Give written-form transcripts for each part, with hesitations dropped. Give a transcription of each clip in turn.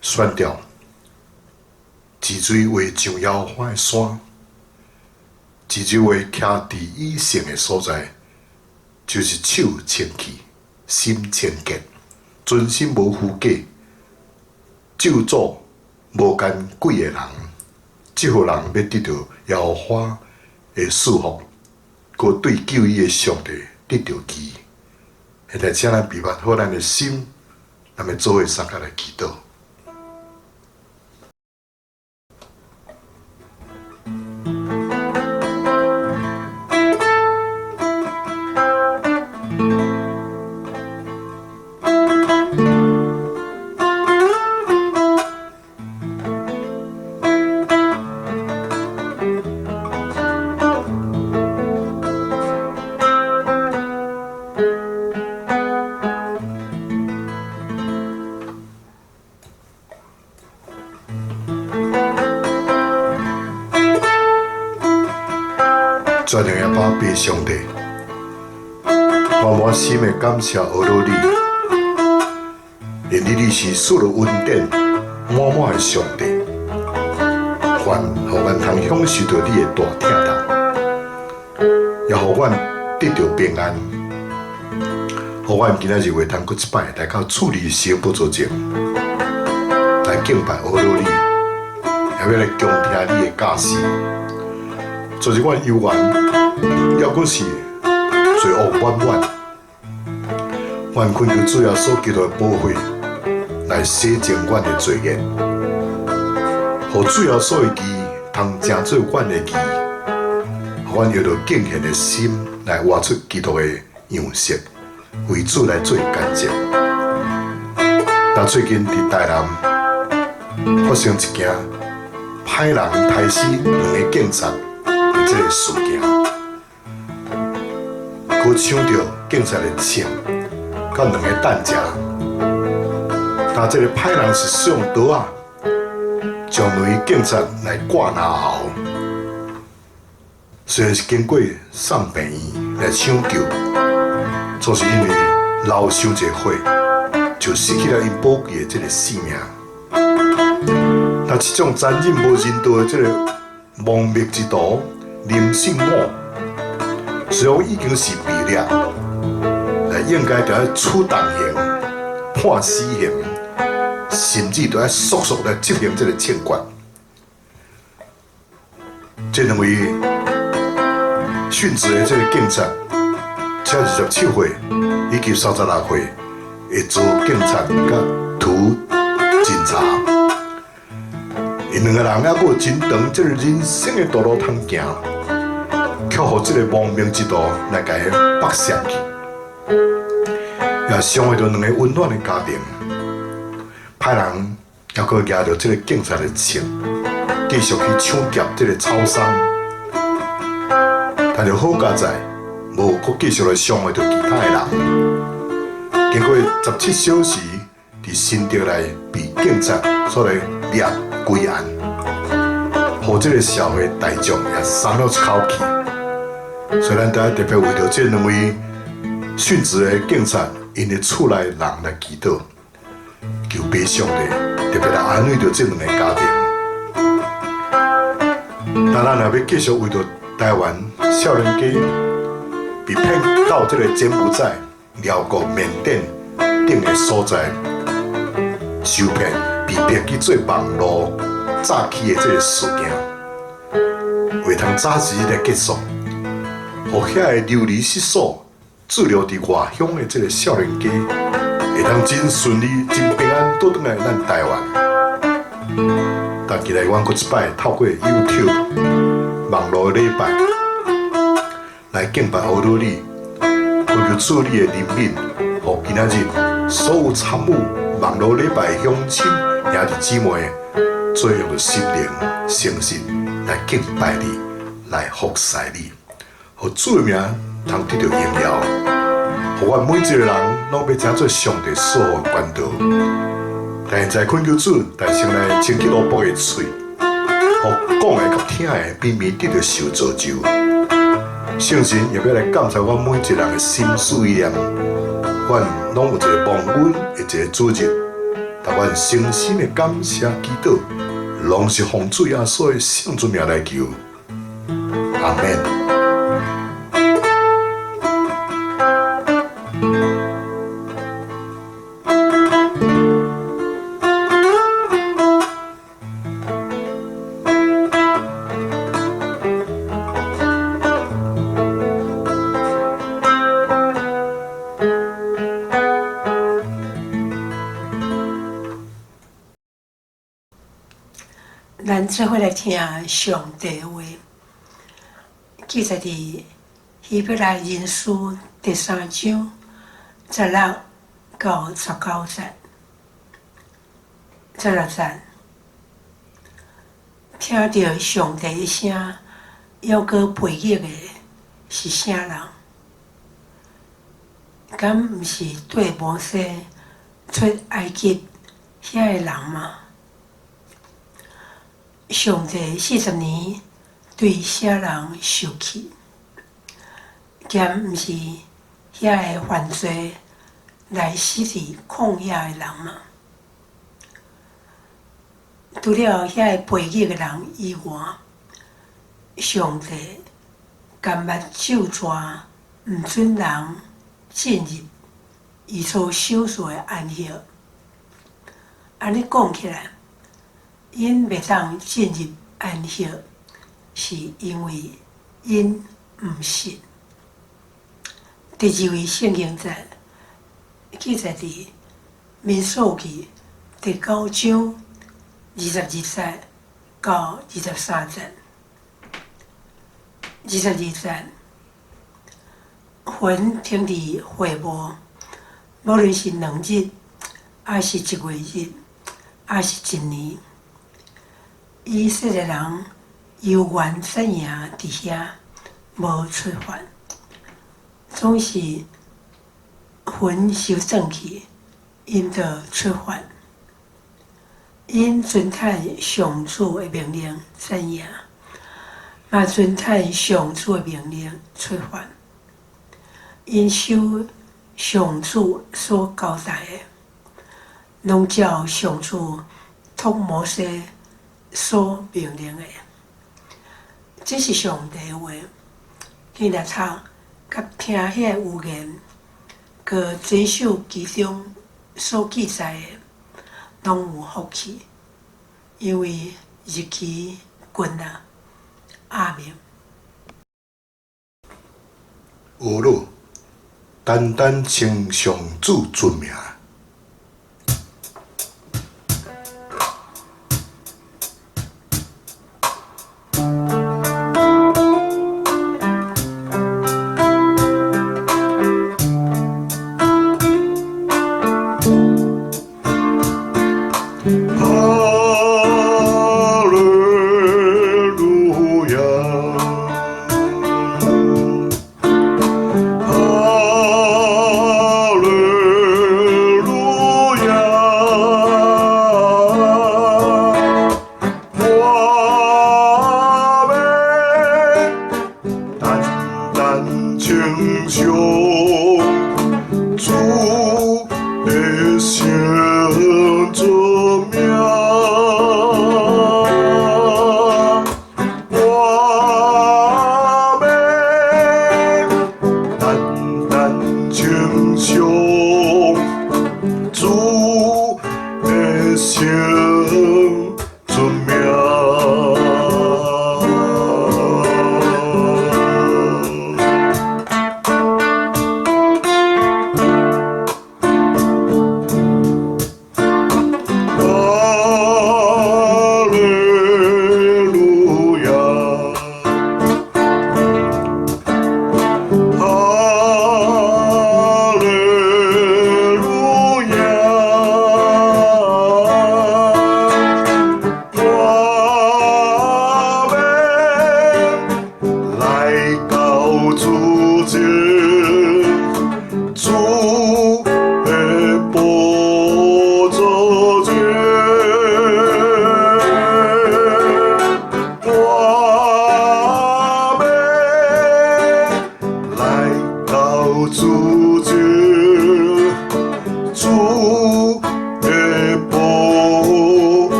选调，自水为上摇花的山，自水为徛伫以上的所在，就是手清气，心清洁，存心无虚假，救助无干贵的人，即号人要得到摇花的祝福，佮对救伊的上帝得到基。现在请咱备办好咱的心，咱们做伙三脚来祈祷。决定要把拜上帝，我满心的感谢俄罗你，因你是赐了恩典满满的上帝，愿互阮通享受到你的大疼痛，也互阮得到平安，互阮今仔日会通搁一摆来到处理小不足前，来敬拜俄罗你，也要来恭听你的教示。就是阮犹原，要阁是罪恶满满，愿恳求主耶稣基督的宝血来洗净阮的罪孽，互主耶稣的义通成做阮的义，互阮有着敬虔的心来活出基督的样式，为主来做见证。但最近伫台南发生一件歹人杀死2个警察。这个事件，佮抢到警察的枪，佮2个弹夹，但这个歹人是使用刀啊，将2个警察来挂拿后，虽然是经过送病院来抢救，总是因为老伤一火，就失去了因宝贵的这个性命。但这种残忍无人道的这个亡灭之徒。林姓某虽然已经是被抓，但应该就要处重刑、判死刑，甚至就要速速来执行这个枪决。这2位殉职的这个警察，才27岁以及36岁会做警察甲土警察，因2个人还有真长这个人生的道路通行。却互这个亡命之徒来甲伊绑上去，也伤害到2个温暖的家庭。歹人还阁抓到这个警察的枪，继续去抢劫这个超商。但是好佳在，无阁继续来伤害到其他的人。经过17小时，伫新竹内被警察所来抓归案，互这个社会大众也松了一口气。所以咱大家特别为着这2位殉职的警察，因的厝内人来祈祷，求拜上帝特别来安慰着这2个家庭。但咱若要继续为着台湾少年家被骗到这个柬埔寨、辽国、缅甸等的所在受骗，被骗去做网络诈欺的这个事件，会通早日来结束。互遐个流离失所、驻留伫外乡的这个少年家，会当真顺利、真平安倒转来咱台湾。但期待阮搁一摆透过 YouTube 网络礼拜来敬拜欧罗里，为着主你的怜悯，互今仔日所有参与网络礼拜的乡亲兄弟姊妹，做用着心灵诚实来敬拜你，来服侍你，互主的名通得到荣耀，互阮每一个人拢要成做上帝所有的管道。但现在恳求主，但先来清洁罗卜的嘴，互讲的甲听的绵绵得到受造就。圣神也要来感受阮每一个人的心思意念，阮拢有一个蒙恩的一个主日，但阮诚心的感谢祈祷，拢是奉主耶稣的圣主名来求，阿门。咱做伙来听上帝话，记载伫希伯来人书第3章16到19节。16节，听到上帝的声，犹阁背逆的是啥人？敢毋是对摩西出埃及遐个人吗？上帝40年对啥人受气？兼毋是遐个犯罪来死伫旷野的人吗？除了遐个背逆的人以外，上帝甘捌咒詛毋准人进入伊所守住的安息。安尼讲起来，因袂当进入安息，是因为因毋信。第2位圣经节记载伫民数记第9章22节到23节。22节，凡停伫会幕，无论是2日，还是1月日，还是1年，以色列人犹原怎样伫遐无出发，总是魂收转去，因着出发，因遵趁上主的命令怎样，嘛遵趁上主的命令出发，因守上主所交代的，拢照上主托摩西所命令的。这是上帝的话，你若读甲听遐个有言，佮遵守其中所记载的，拢有福气，因为日期近啊。阿明，俄罗单单称上主尊名。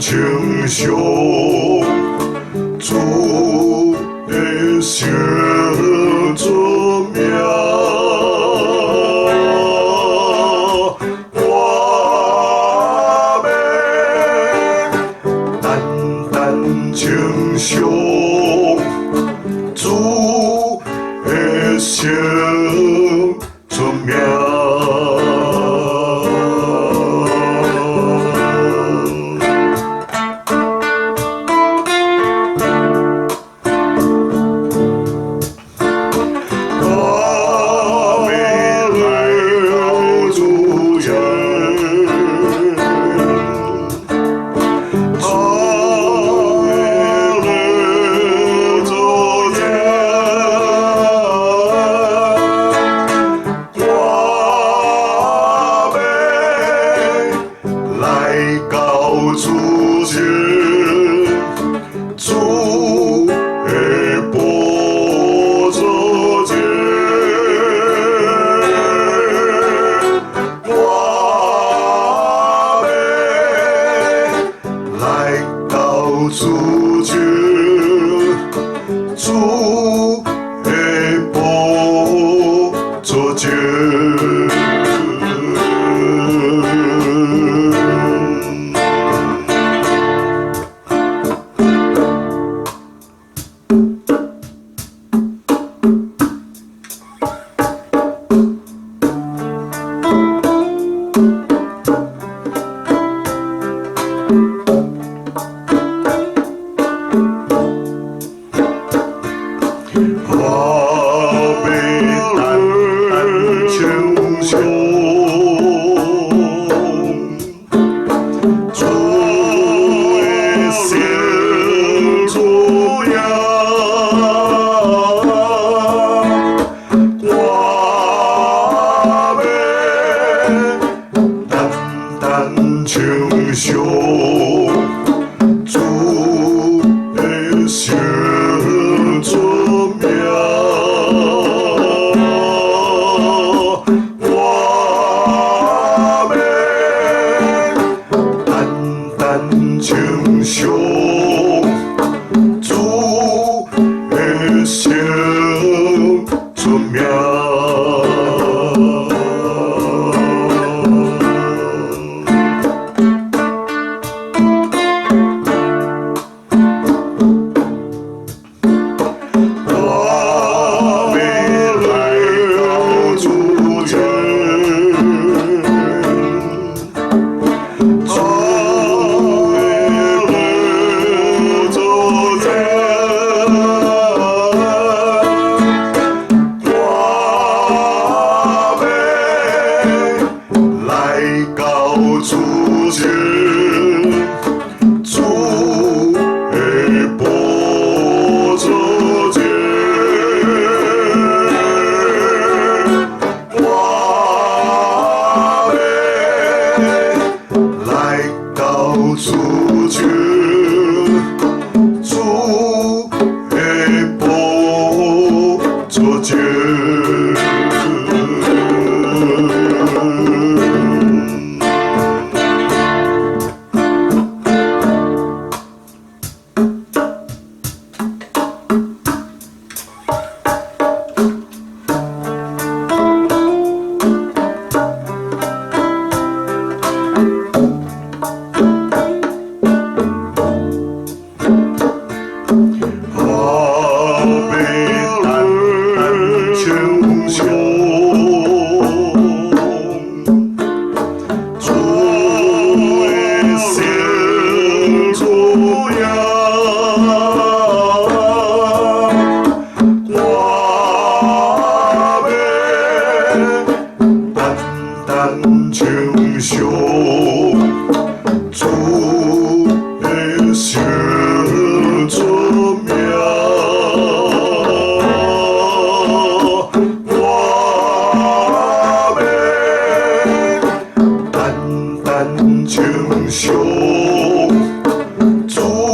称颂主的圣名，我们单单称颂主的圣名。称颂主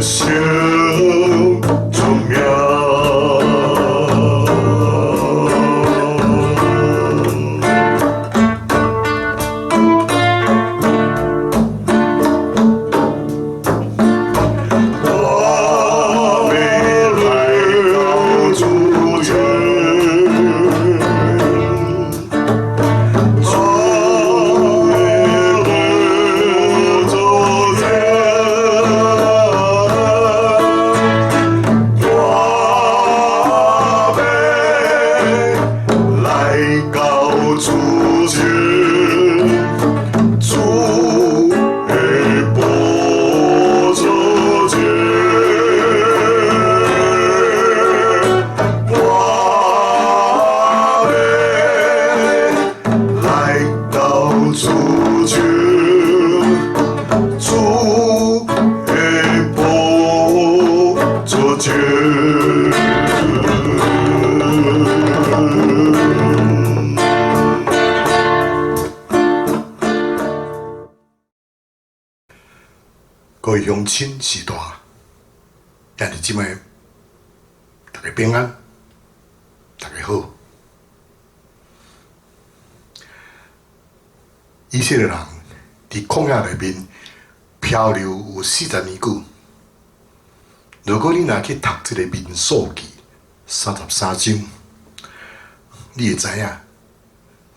小宗庙。各位乡亲时代，也是即摆，大家平安，大家好。以色列人伫旷野内面漂流有40年久。如果你若去读这个民数记33章，你会知影，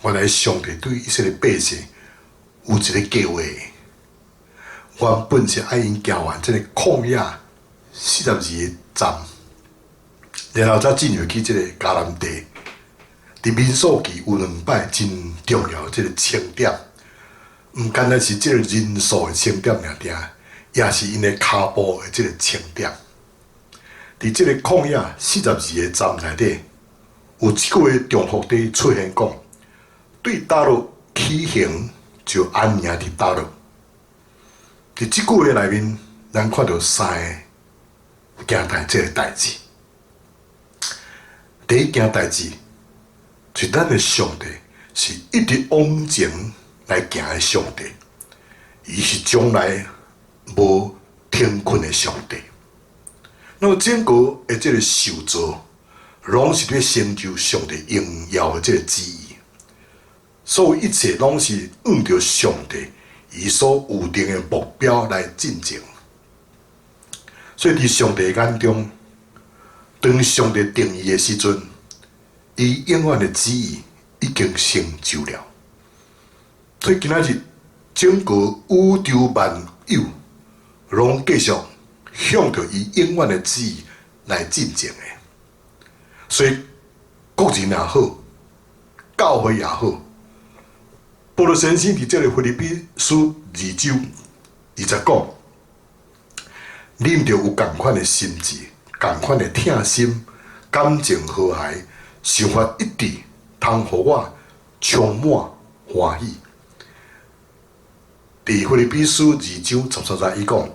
原来上帝对以色列百姓有一个计划。原本是爱因行完这个旷野42个站，然后才进入去这个迦南地。伫民数记有2摆真重要这个清点，毋单单是这个人数的清点尔定，也是因的脚步的这个清点。伫这个旷野42个站内底，有一句话重复地出现讲：对大陆起行就安营伫大陆。伫即句话内面，咱看到3个件即个代志。第一件代志，是咱的上帝是一直往前来行的上帝，伊是将来无停困的上帝。那么整个的这个受造，拢是咧成就上帝荣耀的这个旨意。所有一切拢是按照上帝伊所有定的目标来进行。所以伫上帝眼中，当上帝定义的时阵，伊永远的旨意已经成就了。所以今仔日整个宇宙万有，拢继续向着伊永远的旨意来进行的。所以国人也好，教会也好，保罗先生伫这个腓立比书2章20讲，恁着有同款的心志，同款的疼心，感情和谐，想法一致，通互我充满欢喜。伫腓立比书2章13节伊讲，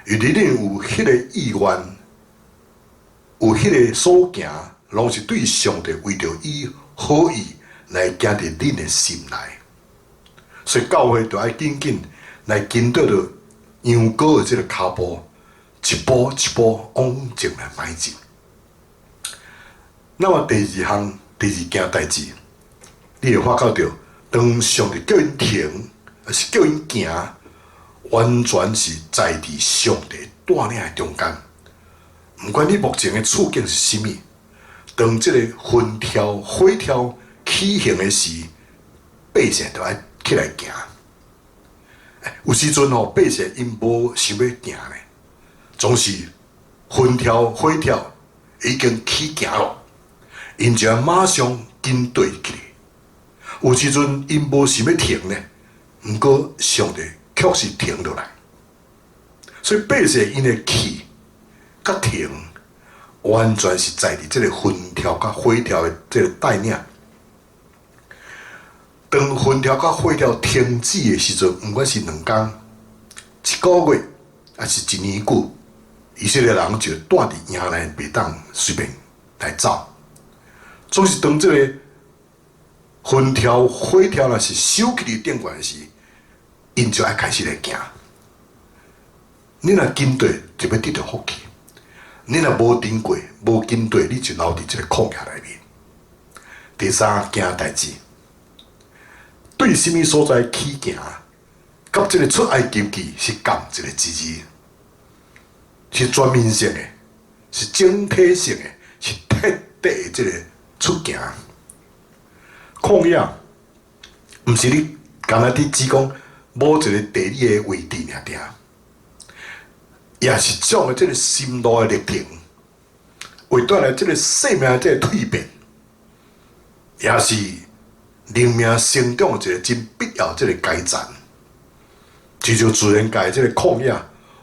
因为恁有迄个意愿，有迄个所行，拢是对上帝为着伊好意来行伫恁的心内。所以教会就要紧紧来跟着着羊羔的这个脚步，一步一步往前来迈进。那么第二件代志，你会发觉到，当上帝叫因停，还是叫因行，完全是在伫上帝带领的中间。不管你目前的处境是甚么，当这个风跳火跳起行的时，百姓就要起来行。有时阵百姓因无想要行呢，总是风跳火跳已经起行咯，因就要马上跟对起来。有时阵因无想要停呢，毋过上帝确实停落来。所以百姓因的起甲停，完全是在伫这个风跳甲火跳的这个带领。当风跳甲火跳停止的时阵，毋管是2天、1个月，还是1年久，以色列人就带伫营内，袂当随便来走。总是当这个风跳火跳若是收起伫电源时，因就要开始来行。你若紧对，就要得到福气；你若无顶过，无紧对，你就留伫这个旷野内面。第三件代志，对什么所在起行，甲这个出埃及记是共一个字，是全面性的，是整体性的，是彻底的这个出行。旷野，毋是你干那伫只讲某一个地理的位置尔定，也是种的这个心路的历程，为带来这个生命的这个蜕变，也是灵命成长的一个真必要这个阶段。就像自然界这个旷野，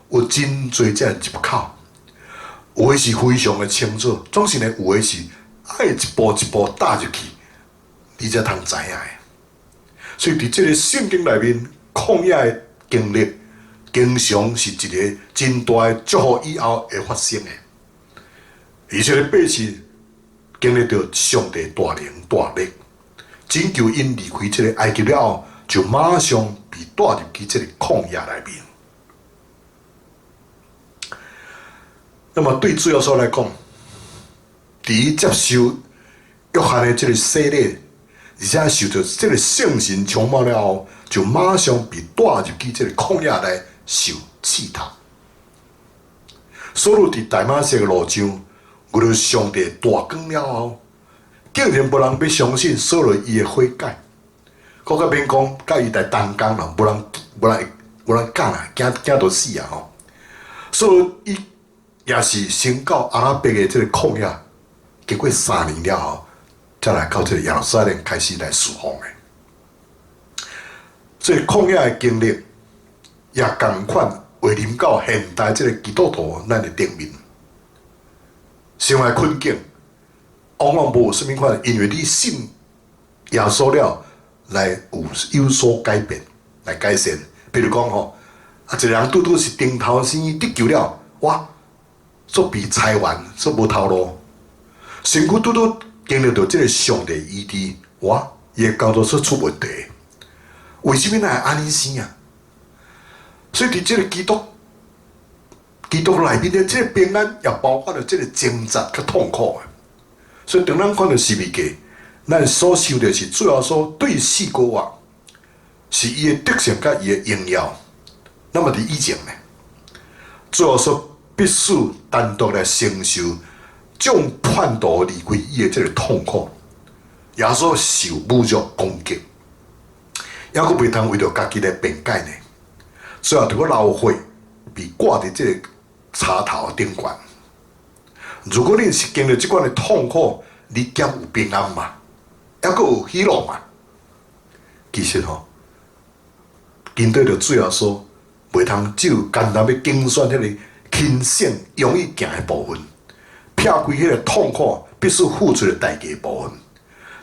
有真侪这入口，有的是非常的清楚，总是呢有的是爱一步一步踏入去，你才通知影的。所以伫这个圣经内面，旷野的经历，经常是一个真大的祝福以后会发生的。而且百姓经历到上帝大能大力，拯救因离开这个埃及了后，就马上被带入去这个旷野内面。那么对主耶稣来讲，伫伊接受约翰的这个洗礼，而且受到这个圣神充满了后，就马上被带入去这个旷野内受试探。所有伫大马色的路上，为了上帝大光了后，竟然无人要相信扫罗伊的悔改，搁较免讲甲伊来同工啦，无人讲啦，惊到死啊吼！所以伊也是先到阿拉伯的这个旷野，经过3年了后，才来到这个耶路撒冷开始来侍奉的。所以旷野的经历，也同款会临到现代这个基督徒咱的顶面。生活困境，往往无有什么款，因为你信耶稣了，来有所改变，来改善。比如讲吼，一个人拄拄是顶头生得救了，哇，煞被裁员，煞无头路。身躯拄拄经历到这个上帝医治，哇，伊的工作煞出问题。为什么会安尼生啊？所以伫这个基督内面的这个平安，也包括了这个挣扎甲痛苦的。所以当咱看到十字架，咱所受的是主要说对死过活，是伊的德性甲伊的荣耀。那么伫以前呢，主要说必须单独来承受种叛徒离开伊的这个痛苦，耶稣受侮辱攻击，还佫袂通为着家己来辩解呢，最后着佫流血，被挂伫这个插头顶悬。如果你是经历即款的痛苦，你兼有平安嘛？还佫有喜乐嘛？其实吼，面对着主耶稣，袂通只有简单要精选迄个轻省容易行的部分，撇开迄个痛苦必须付出的代价部分。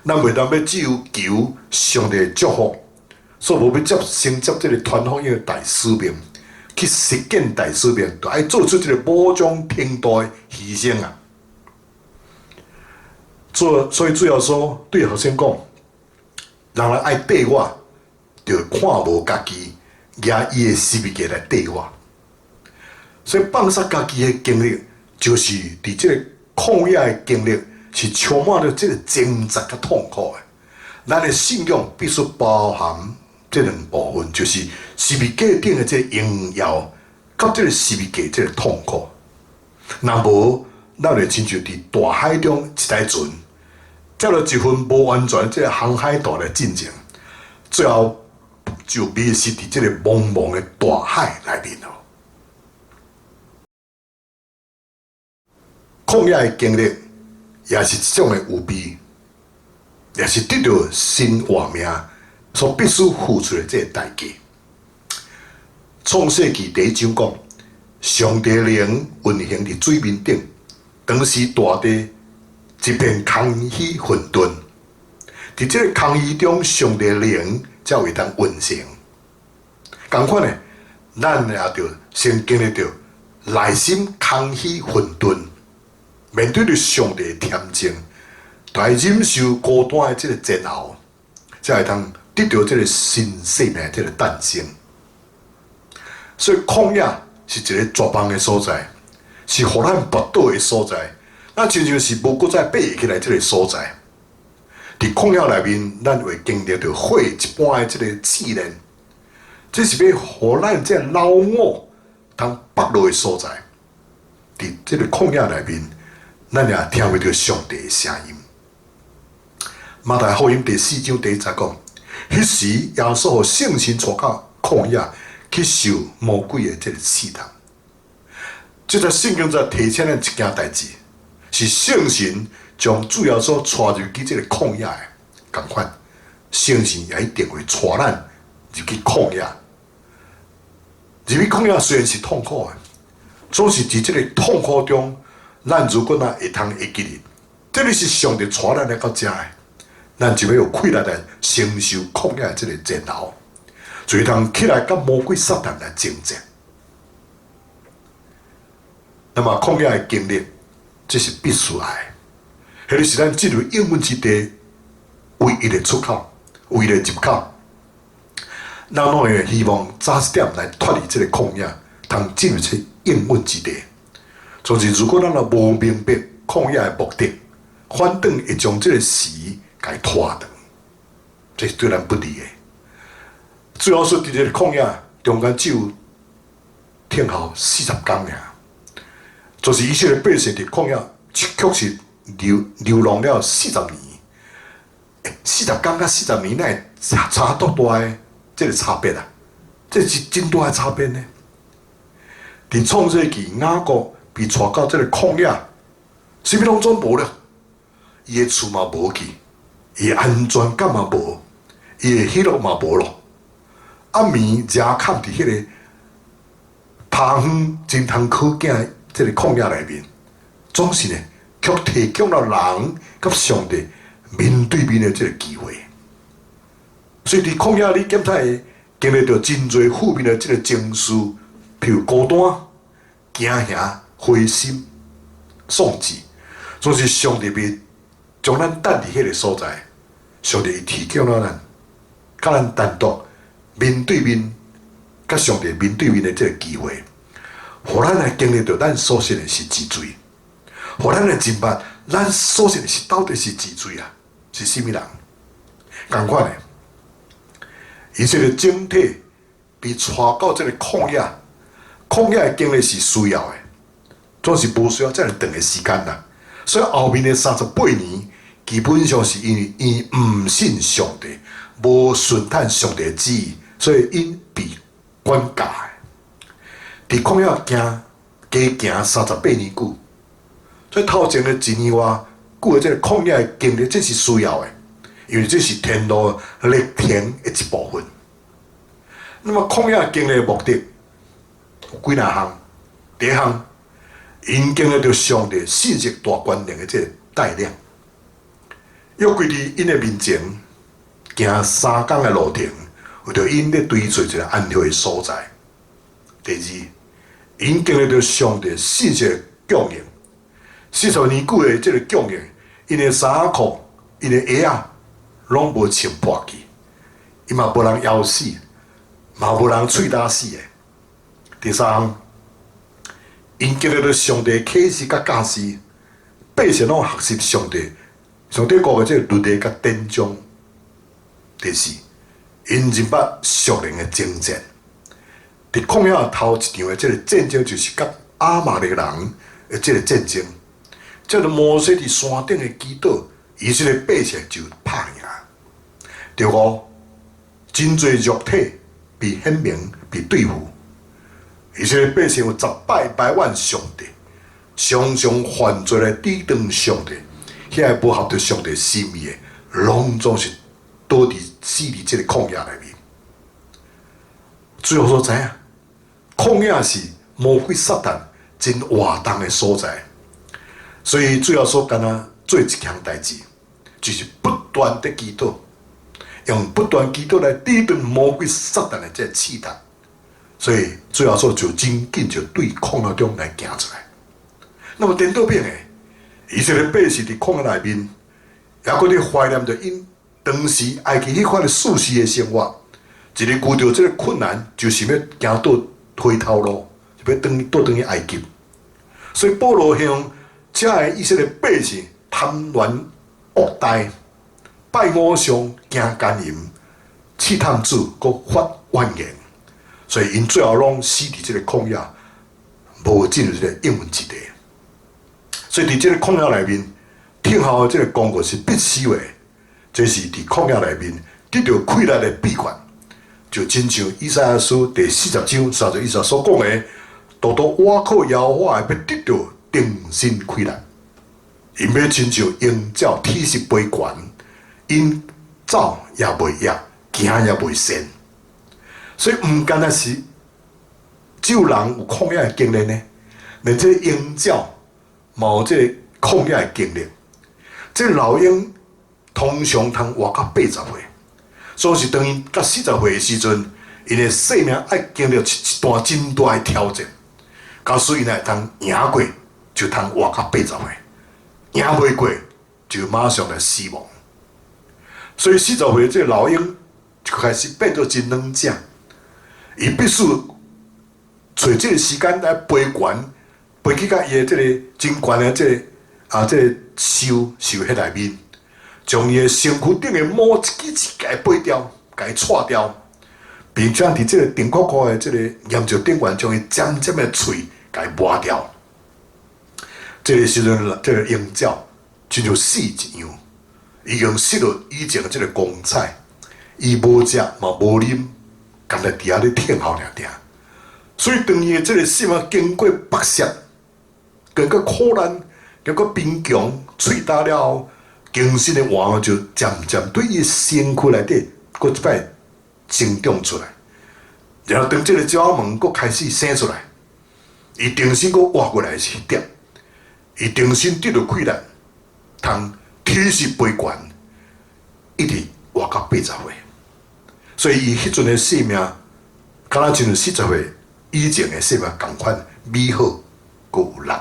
咱袂当要只有求上帝的祝福，所以无要承接这个传福音的大使命，去实践大使命，就爱做出这个某种程度的牺牲啊。所以主要说对学生讲，人来爱缀我，就看无家己，拿伊的十字架来缀我。所以放下家己的经历，就是伫这个旷野的经历，是充满了这个挣扎甲痛苦的。咱的信仰必须包含这两部分，就是十字架顶的这个荣耀，甲这个十字架这个痛苦。若无，咱就亲像伫大海中一台船，载了一份无完全这个航海道来进行，最后就迷失伫这个茫茫的大海内面了。旷野的经历，也是一种的有味，也是得到新活命所必须付出的这个代价。创世纪第1章讲，上帝灵运行伫水面顶，当时大地一片空虚混沌。伫这个空虚中，上帝灵才会当运行。同款的，咱也着先经历着内心空虚混沌。面对着上帝的恬静，来忍受孤单的这个煎熬，才会通得到这个新生命的这个诞生。所以旷野是一个绝望的所在，是互咱跋倒的所在。咱亲像是无搁再爬起来即个所在。伫旷野内面，咱会经历着火一般的即个试炼，这是要互咱这老我通拔落的所在。伫即个旷野内面，咱也听袂到上帝的声音。马太福音第4章第1节讲，迄时耶稣互圣神带到旷野去受魔鬼的即个试探。即个圣经在提醒咱一件代志，是圣神将主耶稣带入去即个旷野的，共款，圣神也一定会带咱入去旷野。入去旷野虽然是痛苦的，总是伫即个痛苦中，咱如果会通会记哩，这里是上帝带咱来到遮的。咱就要有气力来承受旷野的这个煎熬，就会通起来甲魔鬼撒旦来征战。那么旷野的经历，这是必须爱，迄个是咱进入应允之地唯一的出口，唯一的入口。咱拢会希望早一点来脱离这个旷野，通进入这应允之地。就是如果咱若无明白旷野的目的，反倒会将这个时该拖长，这是对咱不利的。最后说，伫这个旷野中间只有听候40天尔，就是以色列百姓伫旷野确实流浪了40年。40天甲40年，哪会差多大的这个差别啊？这是真大的差别呢。伫创世纪，雅各被带到这个旷野，什么拢总无了，伊的厝嘛无去。伊安全感嘛无，伊的喜乐嘛无咯。暗暝遮崁伫迄个趴远真通可见的即个旷野内面，总是呢，却提供了人甲上帝面对面的即个机会。所以伫旷野里检查会经历到真侪负面的即个情绪，譬如孤单、惊吓、灰心、丧志，总是上帝被将咱等伫迄个所在，上帝提供了咱，甲咱单独面对面，甲上帝面对面的这个机会，互咱来经历到咱所信的是之罪，互咱来明白咱所信的是到底是之罪啊，是甚物人？同款的，以色列整体被带到这个旷野，旷野的经历是需要的，总是无需要遮尔长的时间啦。所以后面的38年，基本上是因为伊毋信上帝，无顺探上帝的旨意，所以因被管教的。伫旷野加行38年久，所以头前的1年外久的这个旷野的经历，这是需要的，因为这是天路历程的一部分。那么旷野经历的目的有几若项？第一项，因经历到上帝信息大权能的这个带领，约规伫因的面前行3天的路程，为着因咧追找一个安息的所在。第二，因经历到上帝信息的供应，40年久的这个供应，因的衫裤、因的鞋啊，拢无穿破去，伊嘛无人枵死，嘛无人喙打死的。第三，因经历到上帝启示甲教示，百姓拢学习上帝教的这个律例甲典章。第四，因认捌属灵的征战。伫旷野头一场的这个战争，就是甲亚玛力人的这个战争。这个摩西伫山顶的祈祷，以色列百姓就拍赢。第五，真侪肉体被显明被对付。以色列百姓有10摆百万上帝，常常犯罪来抵挡上帝，遐个不合着上帝心意的，拢总是倒伫死伫这个旷野内面。最后所知影，旷野是魔鬼撒旦真活动的所在，所以最后所干啊做一项代志，就是不断的祈祷，用不断祈祷来抵挡魔鬼撒旦的这个试探。所以最后说就真紧就对旷野中来行出来。那么颠倒边的，以色列百姓伫旷野内面，也搁咧怀念着因当时埃及迄款的舒适的生活。一日遇到这个困难，就是要行到回头路，就要倒去埃及。所以保罗向遮个以色列百姓贪婪恶待，拜偶像、行奸淫、试探主，佮发怨言，所以因最后拢死伫即个旷野，无进入即个应允之地。所以伫即个旷野内面，听候即个功课是必须的，这是伫旷野内面得到快乐的秘诀。就亲像以赛亚书第40章31节所讲的，独独倚靠耶和华的，要得到定心快乐。因要亲像鹰鸟体势飞悬，因走也袂野，行也袂跣。所以毋单单是只有人有旷野的经历呢，连这个鹰鸟嘛有这个旷野的经历。这个老鹰通常通活到80岁。所以是当因到40岁的时阵，因的生命爱经历一段真大的挑战，到时因会通赢过，就通活到80岁；赢袂过，就马上来死亡。所以40岁这个老鹰就开始变做真软只，伊必须找这个时间来飞悬，飞去到伊的这个真悬的这个树迄内面。将伊的身躯顶的毛一支一支飞掉，甲伊扯掉，并且伫这个顶壳壳的这个岩石顶缘，将伊尖尖的喙甲伊磨掉。这个时阵，这个鹰鸟亲像死一样，已经失了以前的这个光彩，伊无食嘛无啉，干在底下咧听候尔定。所以当伊的这个生命经过跋涉，经过苦难，经过贫穷，喙焦了后。精神的活就渐渐对伊身躯内底，搁一摆成长出来。然后当这个鸟毛搁开始生出来，伊重新搁活过来是一点，伊重新得到快乐，通体势飞悬，一直活到80岁。所以伊迄阵的生命，敢若像40岁以前的生命同款美好，搁有力。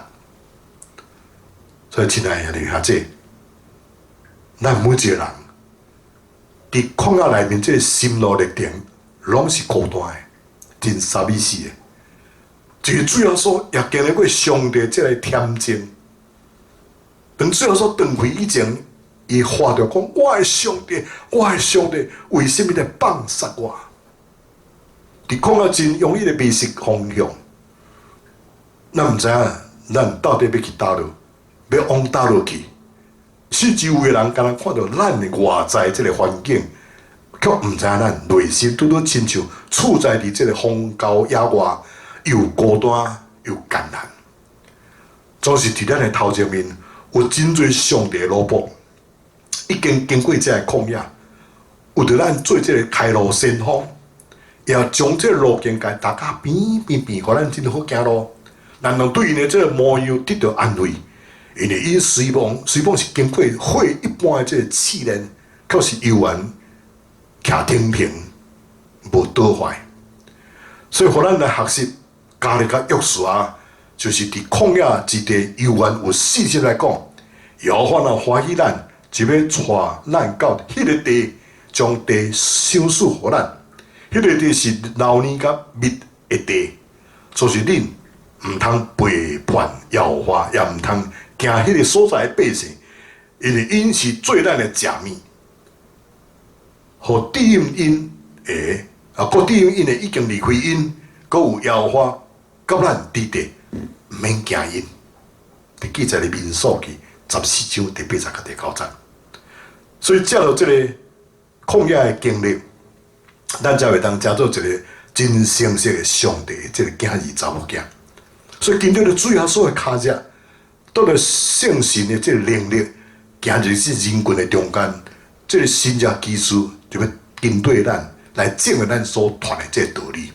所以亲爱的兄弟兄姐。咱每一个人，伫旷野内面，这心路历程拢是孤单的，真傻逼死的。这个主要说也经历过上帝这个添增。当主要说断开以前，伊话着讲：我的上帝，我的上帝，为什么在放杀我？伫旷野真容易的迷失方向，咱毋知影咱到底要去倒落，要往倒落去。四周围的人敢若看到咱的外在这个环境，却毋知咱内心拄拄亲像处在伫这个荒郊野外，又孤单又艰难。总是伫咱的头前面有真侪上帝的罗卜，已经经过这个旷野，有着咱做这个开路先锋，也将这个路径甲大家变，互咱真好行路。咱能对因的这个模样得到安慰。因为伊随风是经过火一般的这个试炼，却是悠然徛挺平，无倒坏。所以，互咱来学习加力甲约书亚，就是伫旷野之地悠然有信心来讲，耶和华若欢喜咱，就要带咱到迄个地，将地赏赐互咱。迄个地是流年甲蜜的地，就是恁毋通背叛耶和华，也毋通。行迄个所在的百姓，因为因是做咱的假面，互地应因诶，各地应因的已经离开因，搁有耶和华甲咱伫地，毋免惊因。伫记载的民数记14章第80甲第9节。所以借着这个旷野的经历，咱才会当成做一个真诚实的上帝这个囝儿查某囝。所以经过了主耶稣的脚迹。到了圣神的这个能力，行入这人群的中间，这个新约基督就要针对咱来证明咱所传的这个道理。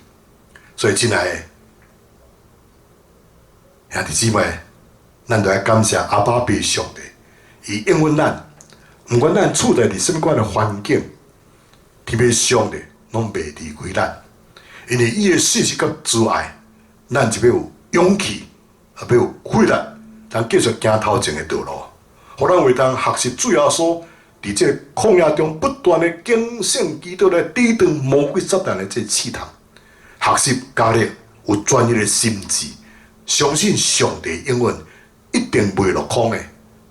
所以，亲爱的兄弟姊妹，咱就要感谢阿爸父上帝，伊应允咱，不管咱处在什么款的环境，特别上帝拢袂离开咱，因为伊的信息甲慈爱，咱就要有勇气，也要有快乐。通继续行头前的道路，互咱会当学习主耶稣伫这个旷野中不断的警醒基督来抵挡魔鬼撒旦的这试探，学习加力有专一的心智，相信上帝永远一定袂落空的，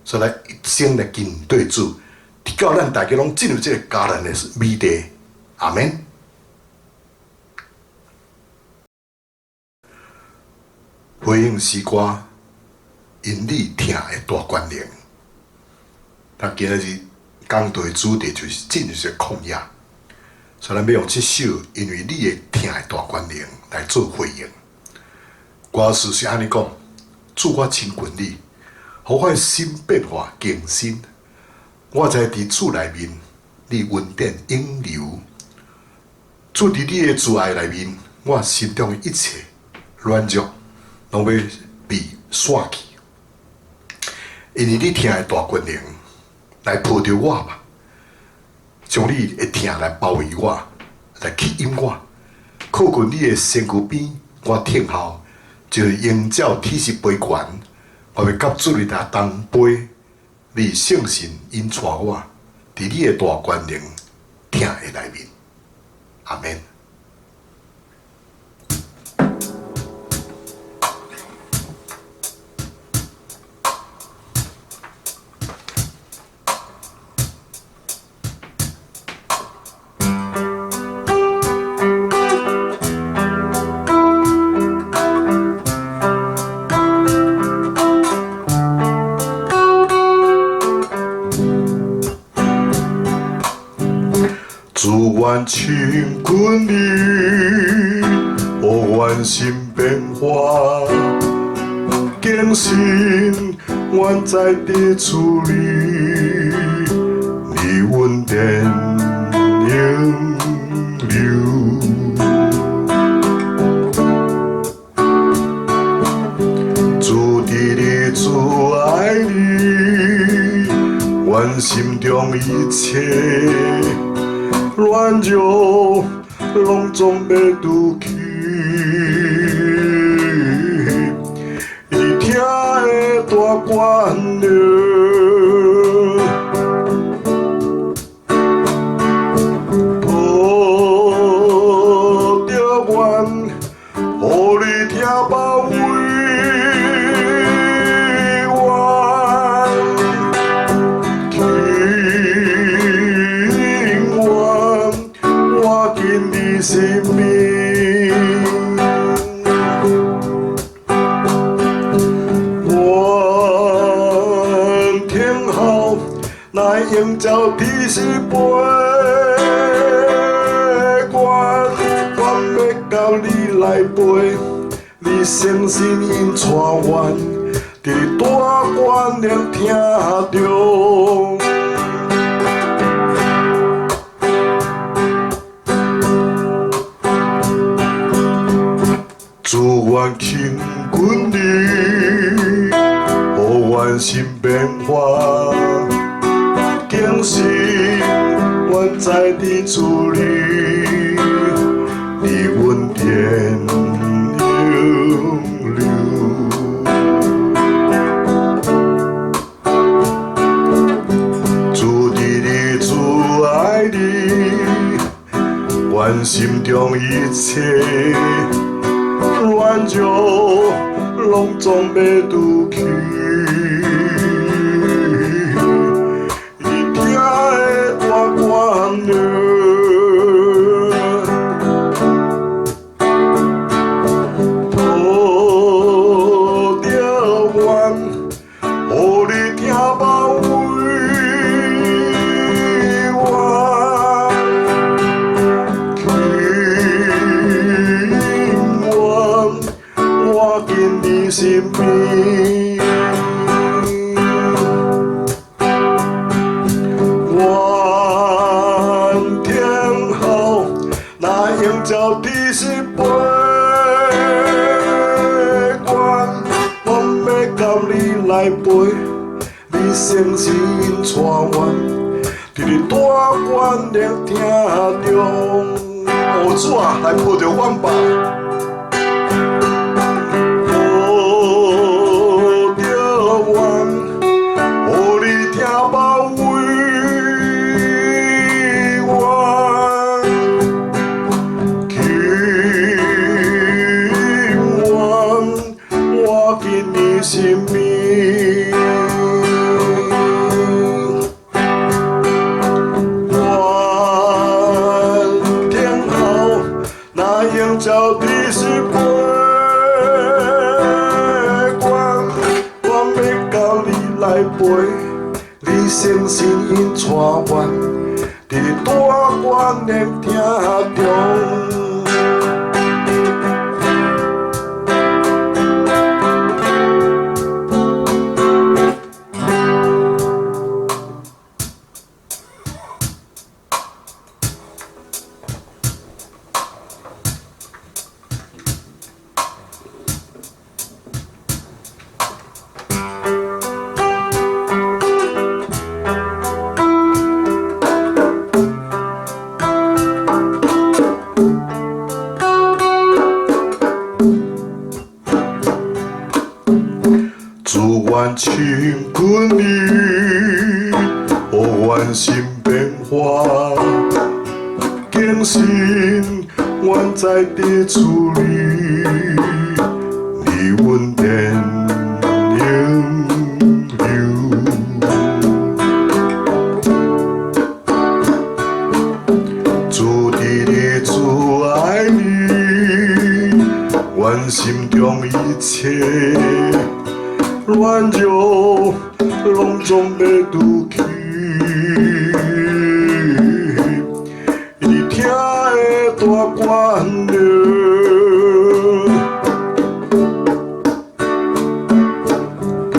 所以咱一生来跟对主，直到咱大家拢进入这个迦南的美地。阿免。回应诗歌，因你听的大关联。咱今日讲道的主题就是进入这个旷野，所以咱要用这首因为你的听的大关联来做回应。歌词是安尼讲：主我亲近你，互我的心变化更新。我在伫主内面，你恩典永流。主伫你的慈爱内面，我心中的一切软弱，拢要被刷去。因为你听的大关联，来抱着我吧，将你的听来包围我，来吸引我，靠近你的身躯边，我听候，就是鹰鸟体式飞悬，我要甲主你来同飞，你圣神引带我，伫你的大关联听的内面，阿免。主愿亲近你，互愿心变化更新，愿在地处理，你恩典永留。主伫你主爱你，愿心中一切软弱拢总要拄起，你听的大关联，抱着阮，互你听包围阮，听我今你生命，我听候那鹰鸟提示飞悬，我要到你来陪，你圣神引带阮，伫大关联听着。主愿亲近你，互愿心变化更新，愿在你处理，你恩典永留。主伫你主爱你，愿心中一切软弱拢总要拄起，你听的大关联，抱着阮，互你听包围阮，我今你身边，愿听候那鹰鸟提示飞悬，我要到你来陪，你圣神引带阮，伫你大关联听着。主啊，来抱着阮吧。命。愿天后那应照的是陪阮，我要到你来陪，你诚心因带阮，伫大观念厅中。祝愿青春里，予阮心变化，更新阮在地处理，你稳定永留。主伫你，主爱你，阮心中一切。乱就拢总要拄起，伊听的大管了，抱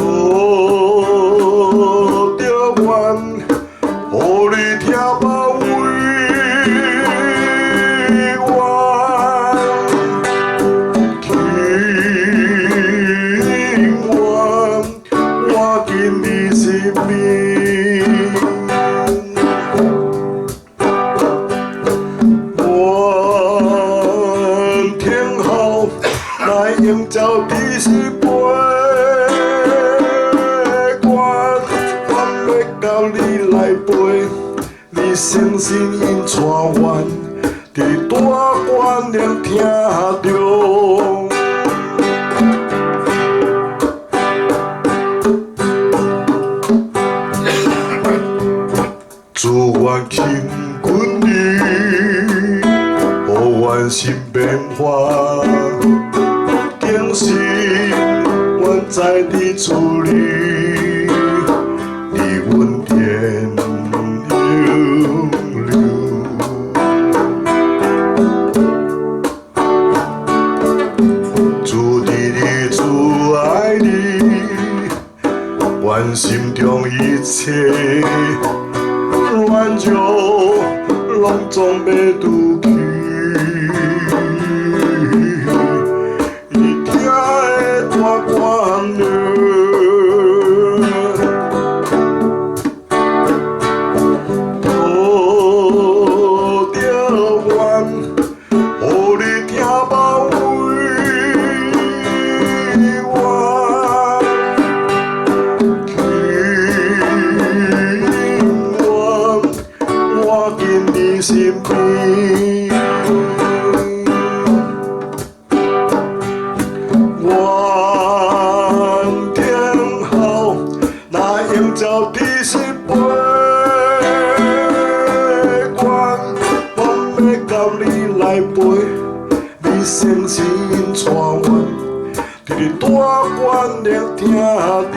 着阮，予你听包围阮。应照的是陪阮，我要到你来陪，你诚心因带阮，伫大观念厅中。祝愿青春里，予阮心变化。更新，阮在你处理，你稳定永留。主伫你，主爱你，阮心中一切乱就拢总要拄起。大观念，抱着阮，予你听包围阮，听阮，我紧你身边。照的是陪阮，我要到你来陪，你诚心因带阮，伫大观念厅中。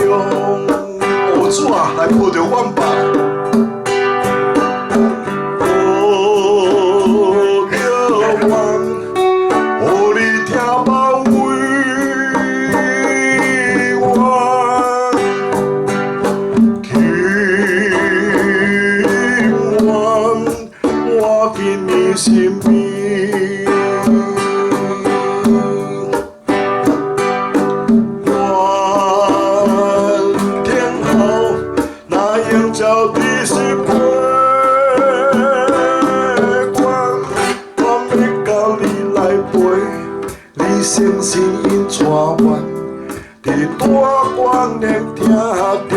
有主啊，来抱着阮吧。身边，愿天后那应照的是陪阮，我要到你来陪，你诚心因带阮，伫大观念厅中。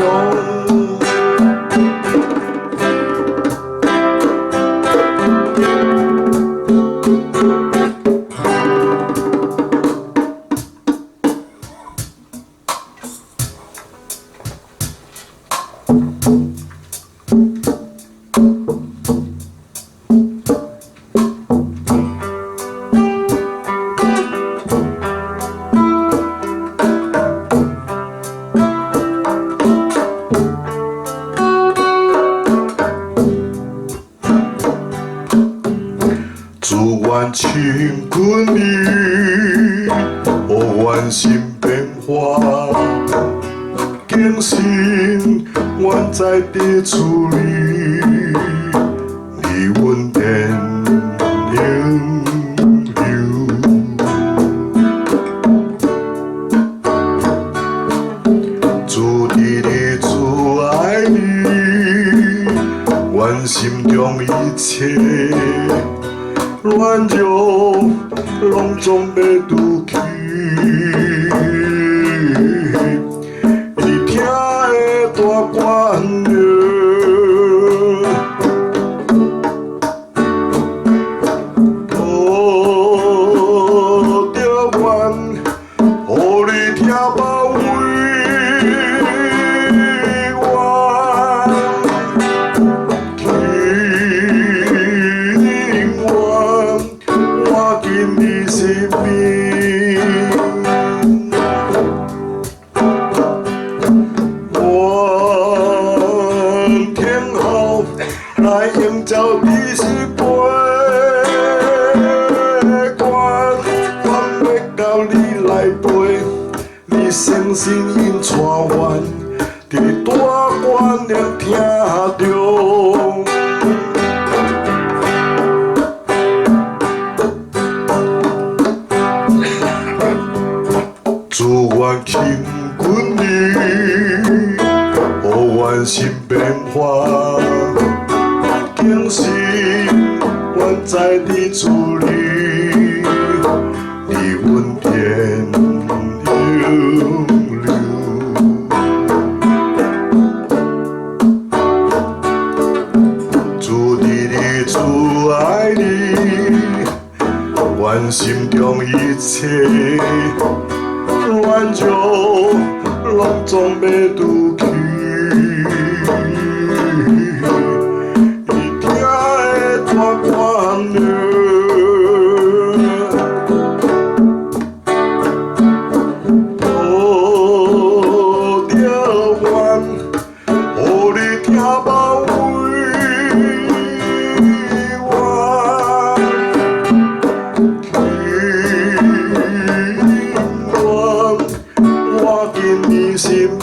情困意，予阮心变化，惊心愿在伫处理，离阮电影流。自伫你自爱你，阮心中一切。软弱拢总要拄起，伊听的大管着，着阮，予你听包围我。来迎照你是陪我，我要到你来陪，你相信因带阮，伫大观念听着。自愿轻滚你，予阮心变化。惊心愿在你处理，离阮天流流。自伫你自爱你，阮心中一切软弱拢总要拄起。大管着，着阮，予你听包围我，我紧你身边。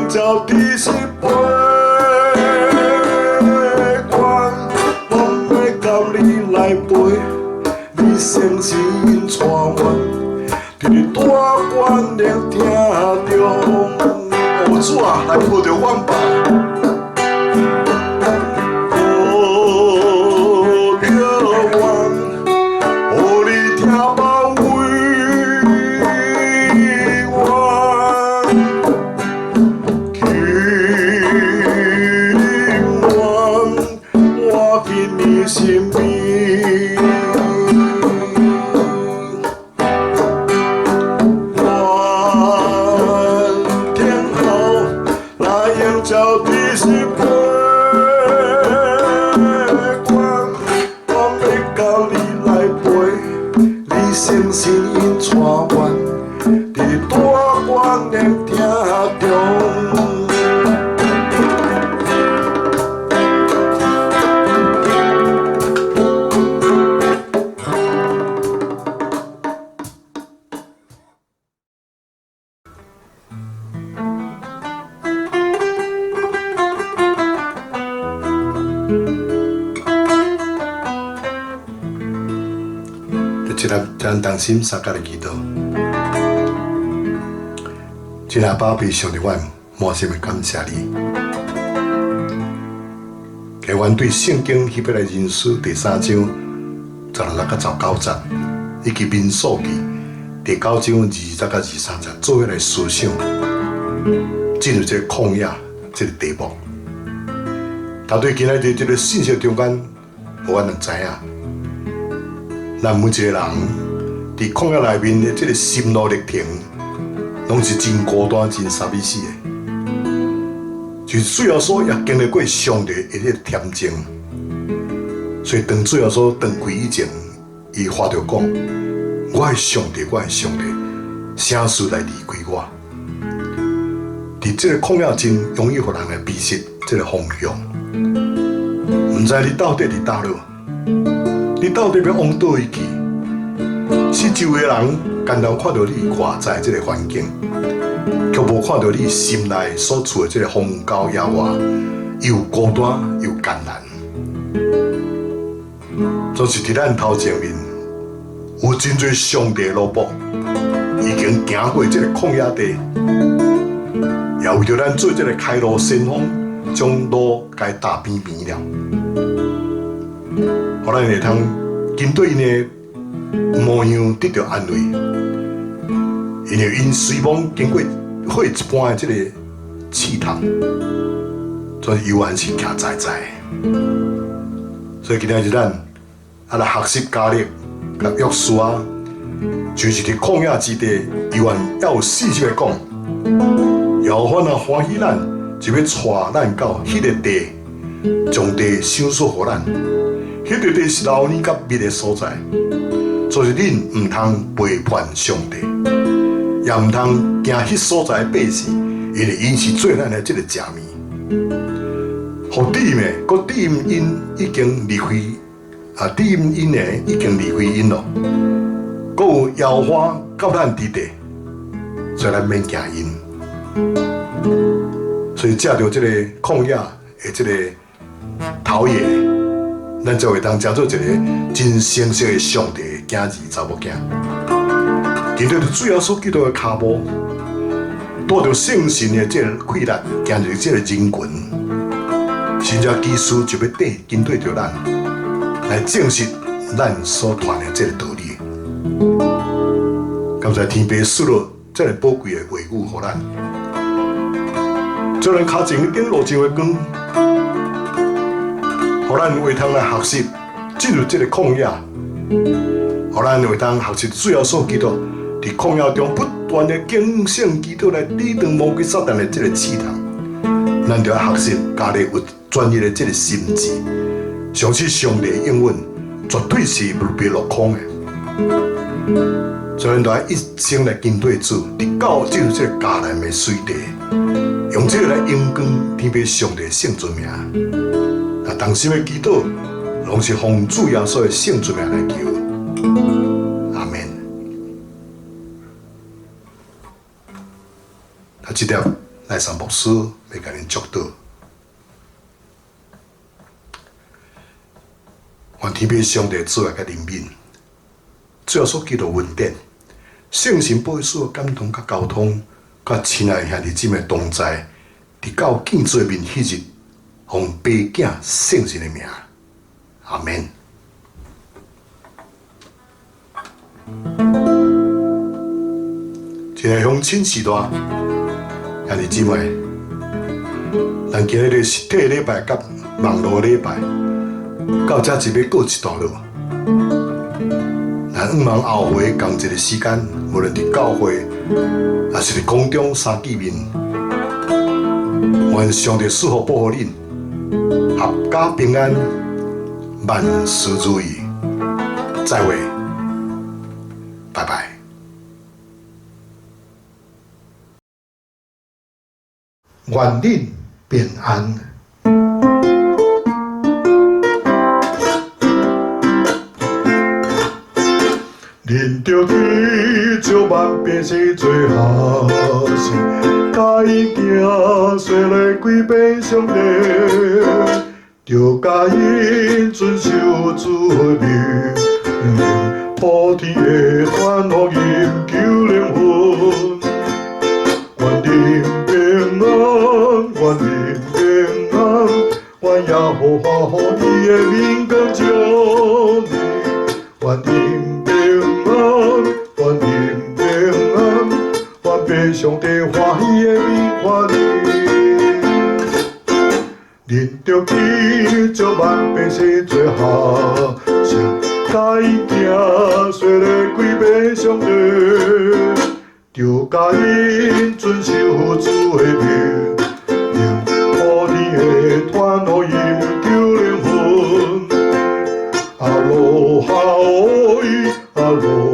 照你是陪我，我要到你来陪，你相信因带阮，伫大观念听着。有主啊，来抱着阮吧。身边，我天后来迎照你是陪我，我要到你来陪，你相信因带阮，伫大观念听着。咱同心三角的祈祷，亲爱宝贝上帝，阮满心的感谢你，给阮对圣经希伯来人书第3章16到19节，以及民数记第9章20到23节做伙来思想，进入这个旷野这个题目。头对今仔日这个信息中间，阮就知影，咱每一个人。伫旷野内面的这个心路历程，拢是真孤单、真傻逼死的。就是最后所也经历过上帝的迄个恬静，所以当最后所断开以前，伊发着讲：我的上帝，我的上帝，啥事来离开我？伫即个旷野真容易互人来迷失即个方向，毋知你到底伫倒落，你到底要往倒位去？四周的人简单看到你外在即个环境，却无看到你心内所处的即个风高野外，又孤单又艰难。就是伫咱头前面，有真侪上帝的路卜，已经行过即个旷野地。也为着咱做这个开路先锋，将路该打平平了，互咱会通经对因的模样得到安慰，因为因随风经过火一般的这个试探，所以犹原是行在在。所以今天是咱来学习加力，甲约书亚，就是伫旷野之地，犹原要有信心的讲。耶和华欢喜咱，就要带咱到迄个地，将地赏赐予咱。迄个地是流奶甲蜜的所在，所以恁唔通背叛上帝，也唔通惊迄所在的百姓，因为因是做咱的这个食面。互低音的，个低音已经离开，低音的已经离开因咯。个有耶和华甲咱伫地，所以咱免惊因。所以借着这个旷野的这个陶冶，咱才会当成做一个真成熟的上帝的囝儿查某囝。见到主耶稣基督的脚步，带着圣神的这个气力，行入这个人群，神只基督就要跟对着咱，来证实咱所传的这个道理。感谢天父赐落这个宝贵的话语给咱。做咱脚前顶路上的光，互咱会通来学习进入这个旷野，互咱会通学习主耶稣基督伫旷野中不断的警醒基督来抵挡魔鬼撒旦的这个试探。咱就要学习家己有专业的这个心智，相信上帝的应允绝对是不必落空的。所以咱就要一生来跟对主，伫到进入这个迦南的水地。用这个来荣光天父上帝的圣尊名，那当心的祈祷，拢是奉主耶稣的圣尊名来求。阿门。这条赖上牧师要甲恁祝祷，愿天父上帝主来甲怜悯，主耶稣基督恩典，圣神保守感动甲交通。甲亲爱兄弟姊妹同在，伫到见做面迄日，奉爸囝圣神的名，阿门。真系乡亲时代，兄弟姊妹，咱今日的实体礼拜甲网络礼拜，到这就要告一段落。咱希望后回同一个时间，无论伫教会，也是伫空中相见面，愿上帝赐福保护恁，阖家平安，万事如意。再会，拜拜。愿恁平安。恁着去招万百姓做下事，甲伊行说来归遍上帝，着甲因遵守主的命，普天的传福音求灵魂，愿恁平安，愿恁平安，愿耶和华予伊的面光照你，愿恁。愿恁平安，愿被上帝欢喜的面看你。恁着去招万百姓做下圣，甲伊行说来归遍上帝，着甲因遵守主的命，普天的传福音求灵魂。阿罗哈哦伊，阿罗。